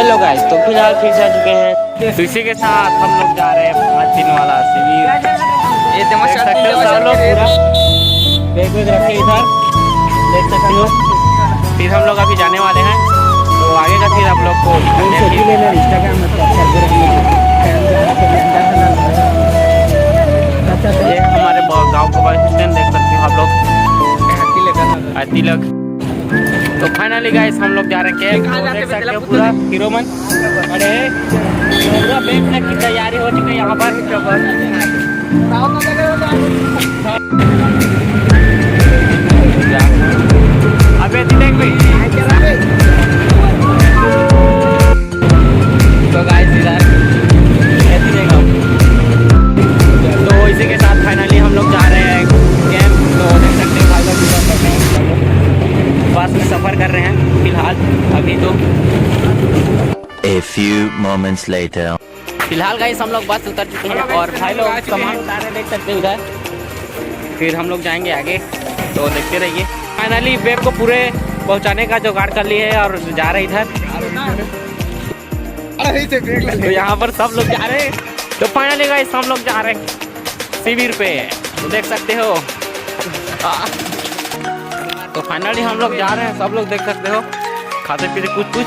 Hello guys, तो फिलहाल फिर से आ चुके हैं तो इसी के साथ हम लोग जा रहे हैं 5 दिन वाला शिविर। ये देख सकते हो सब लोग पूरा बैग वैग रखे इधर देख सकते हो। फिर हम लोग अभी जाने वाले हैं तो आगे का फिर आप लोग को ये हमारे गांव का बस स्टैंड देख सकते हो आप लोग तिलक। तो फाइनली गाइस हम लोग जा रहे हैं देख सकते हो पूरा हीरोमन अरे पूरा बैठने की तैयारी हो चुकी है यहाँ पर। अबे दिलेख भाई तो गाइस इधर तो इसी के साथ फाइनली हम लोग जा रहे हैं कैंप। तो देख सकते हैं भाई लोग बस में सफर कर रहे हैं फिलहाल अभी तो। A few moments later. फिलहाल गाइस हम लोग बस उतर चुके हैं और भाई लोग सामान उतार रहे देख सकते हैं उधर। फिर हम लोग जाएंगे आगे तो देखते रहिए। फाइनली बैग को पूरे पहुंचाने का जुगाड़ कर लिए है और जा रहे इधर। तो यहाँ पर सब लोग जा रहे हैं। तो फाइनली गाइस हम लोग जा रहे हैं शिविर पे तो देख सकते हो। तो फाइनली हम लोग जा रहे हैं सब लोग देख सकते हो खाते पीते कुछ कुछ।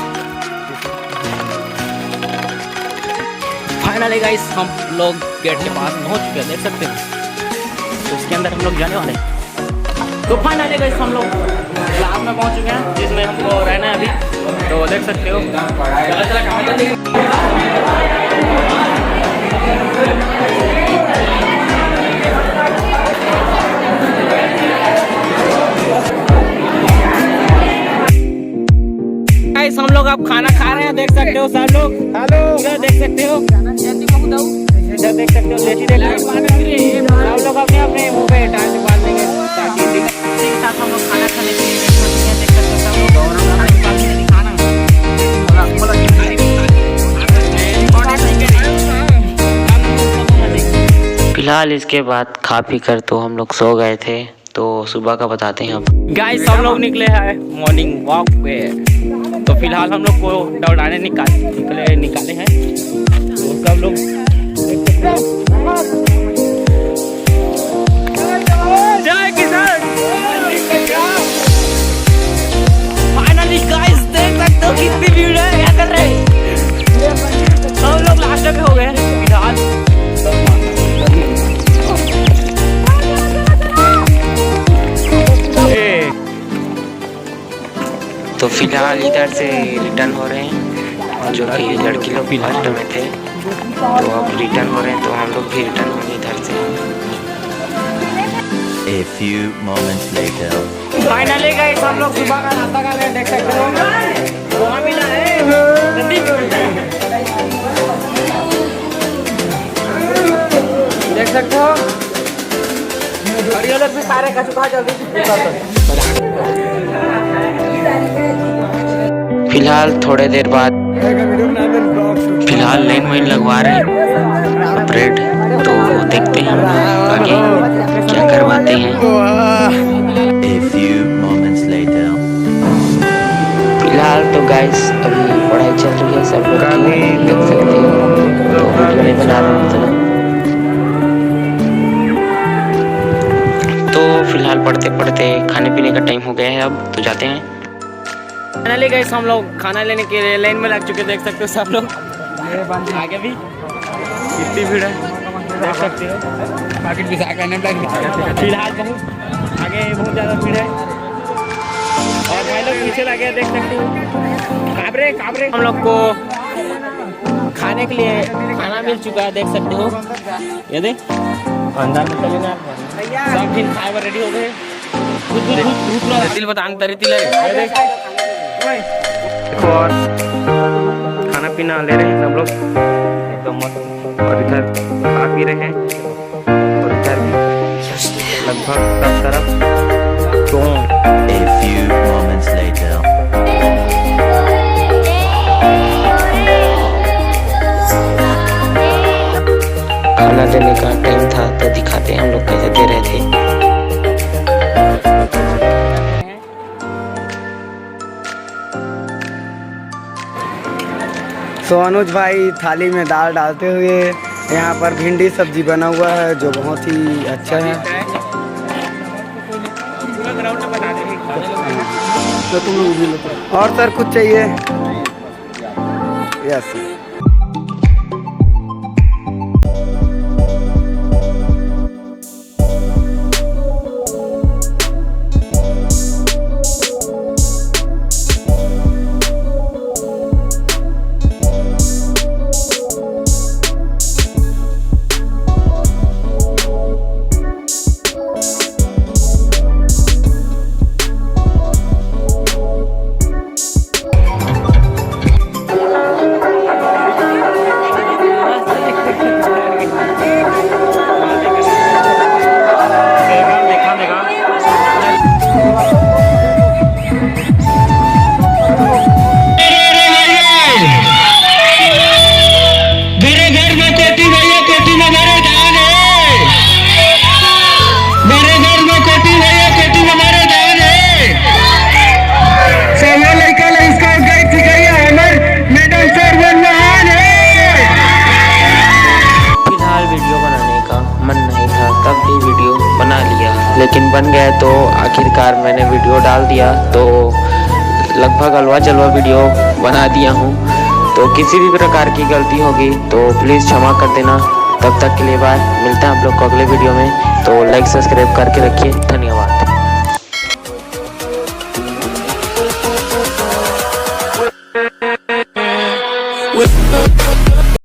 फाइनली गाइस हम लोग गेट के पास पहुंच चुके हैं देख सकते हो। तो इसके अंदर हम लोग जाने वाले हैं। तो फाइनली गाइस हम लोग क्लास में पहुंच चुके हैं जिसमें हमको रहना है अभी। तो देख सकते हो गाइस हम लोग अब खाना खा रहे हैं देख सकते हो सब लोग। हेलो इधर देख सकते हो इधर देख सकते हो लेटी देख सब लोग अपने अपने मुंह पे टाइम निकाल देंगे ताकि इसी के साथ हम लोग खाना खाने के लिए देख सकते हो सब लोग। और हम लोग निकाल के खाना फिलहाल इसके बाद खा पी कर तो हम लोग सो गए थे। तो सुबह का बताते हैं हम गाइस हम लोग निकले हैं मॉर्निंग वॉक पे। तो फिलहाल हम लोग को दौड़ाने निकाले हैं तो सब लोग जय किसान। फाइनली गाइस देख सकते हो कितनी भीड़ है क्या कर रहे हैं। सब लोग लास्ट में हो गए फिलहाल। तो फिलहाल इधर से रिटर्न हो रहे हैं जो कि लड़की लोग भी फर्स्ट में थे तो अब रिटर्न हो रहे हैं। तो हम लोग भी रिटर्न होंगे इधर से। A few moments later. Finally guys हम लोग सुबह का नाश्ता कर रहे हैं देख सकते हो। वहाँ मिला है देख सकते हो और ये लोग भी सारे कचुका जल्दी। फिलहाल थोड़े देर बाद फिलहाल लाइन वाइन लगवा रहे हैं ब्रेड। तो देखते हैं हम आगे क्या करवाते हैं। A few moments later. फिलहाल तो गाइस अभी पढ़ाई चल रही है सब लोग देख सकते हो। तो वीडियो नहीं बना रहे हैं तो फिलहाल पढ़ते पढ़ते खाने पीने का टाइम हो गया है अब तो जाते हैं। फाइनली गाइस हम लोग खाना लेने के लिए लाइन में लग चुके देख सकते हो सब लोग। आगे भी कितनी भीड़ है देख सकते हो। फिलहाल बहुत आगे बहुत ज़्यादा भीड़ है और भाई लोग पीछे लगे देख सकते हो। काबरे हम लोग को खाने के लिए खाना मिल चुका है देख सकते हो। ये देख अंदर में चले ना सब दिन खाए रेडी हो गए। तिल बतांग तरी तिल देखो और खाना पीना ले रहे हैं सब लोग एकदम मस्त। और इधर खा पी रहे हैं और इधर लगभग सब तरफ तो। A few moments later. खाना देने का टाइम था तो दिखाते हैं हम लोग कैसे दे रहे थे। तो अनुज भाई थाली में दाल डालते हुए यहाँ पर भिंडी सब्जी बना हुआ है जो बहुत ही अच्छा है। तो तुम लोग भी लो। और सर कुछ चाहिए? यस। लेकिन बन गया तो आखिरकार मैंने वीडियो डाल दिया। तो लगभग हलवा जलवा वीडियो बना दिया हूँ। तो किसी भी प्रकार की गलती होगी तो प्लीज़ क्षमा कर देना। तब तक के लिए बाय, मिलते हैं आप लोग को अगले वीडियो में। तो लाइक सब्सक्राइब करके रखिए। धन्यवाद।